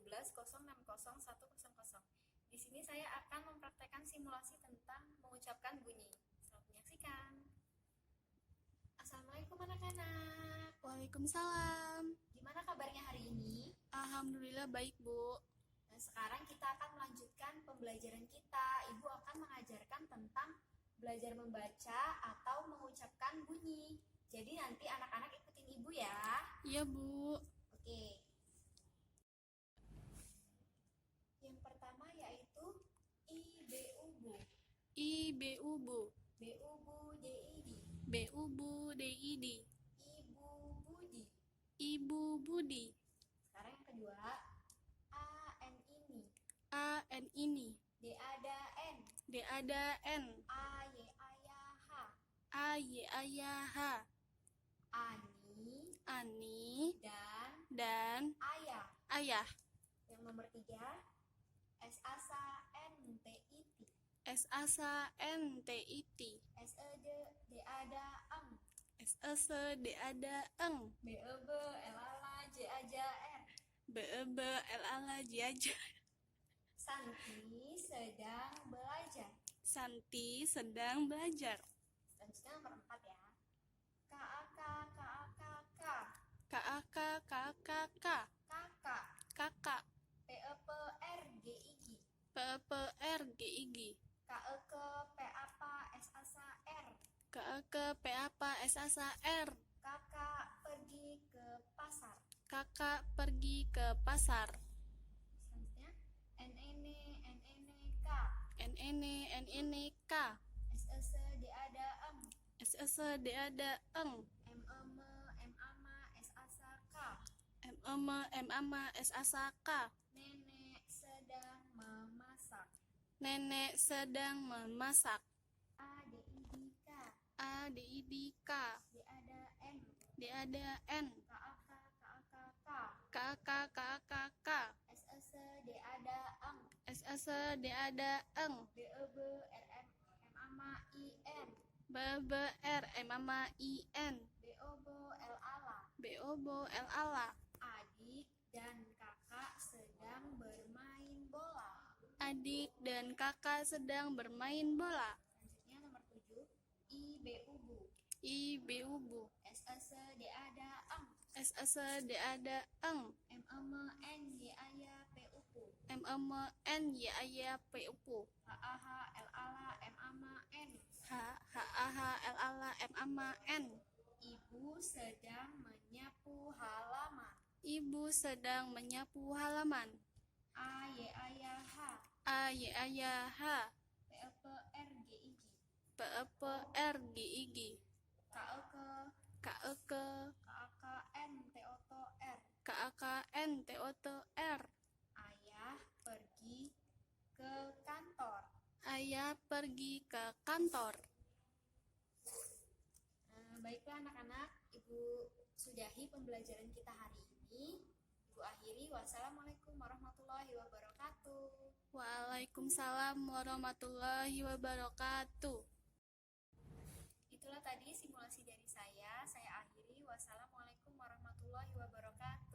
13060. Di sini saya akan mempraktekkan simulasi tentang mengucapkan bunyi. Selamat menyaksikan. Assalamualaikum anak-anak. Waalaikumsalam. Gimana kabarnya hari ini? Alhamdulillah baik, Bu. Nah, sekarang kita akan melanjutkan pembelajaran kita. Ibu akan mengajarkan tentang belajar membaca atau mengucapkan bunyi. Jadi nanti anak-anak ikutin ibu ya. Iya, Bu. Oke. Yang pertama yaitu IBUBU. IBUBU. BUBDID. BUBDID. Ibu Budi. Ibu Budi. Sekarang yang kedua, AN ini. AN ini. D ada N. D ada N. AY ayah H. AY ayah H. Ani Ani dan dan ayah. ayah. Yang nomor tiga, SASA NTIT. SASA NTIT. SED D ada Eng. SES D ada Eng. BEB LALA J aja R. BEB LALA J. Santi sedang belajar. Santi sedang belajar. Selanjutnya nomor 4 ya. KAK KAKK. KAK KKK. Kakak. Kakak. PEP RGIG. PEPRGIG. KEK PAPA SASA R. KEK PAPA SASA R. Kakak pergi ke pasar. Kakak pergi ke pasar. Selanjutnya NNK. NNK. SES D ada Em. SES D ada Eng. MAMA SASA K. MAMA SASA K. Nenek sedang memasak. Nenek sedang memasak. ADIDK. ADIDK. D ada N. D ada N. KAK KK. SES D ada Eng. SES D ada Eng. BEB RM MAMA IN. BBR MAMA IN. BOBO LALA. BOBO LALA. Adik dan kakak sedang bermain bola. Adik dan kakak sedang bermain bola. Selanjutnya nomor 7, IBUBU. IBUBU. SES D ada Eng. SES D ada Eng. MMNY PUPU. MMNY PUPU. HAH LALA MAMA N. HAH LALA MAMA N. Ibu sedang menyapu halaman. Ibu sedang menyapu halaman. AYAH. AYAH. PEPRGIG. PEPRGIG. KEK KEK. KAKN TOTO R. KAKN TOTO R. Ayah pergi ke kantor. Ayah pergi ke kantor. Baiklah anak-anak, Ibu sudahi pembelajaran kita hari ini. Ibu akhiri, wassalamualaikum warahmatullahi wabarakatuh. Waalaikumsalam warahmatullahi wabarakatuh. Itulah tadi simulasi dari saya akhiri, wassalamualaikum warahmatullahi wabarakatuh.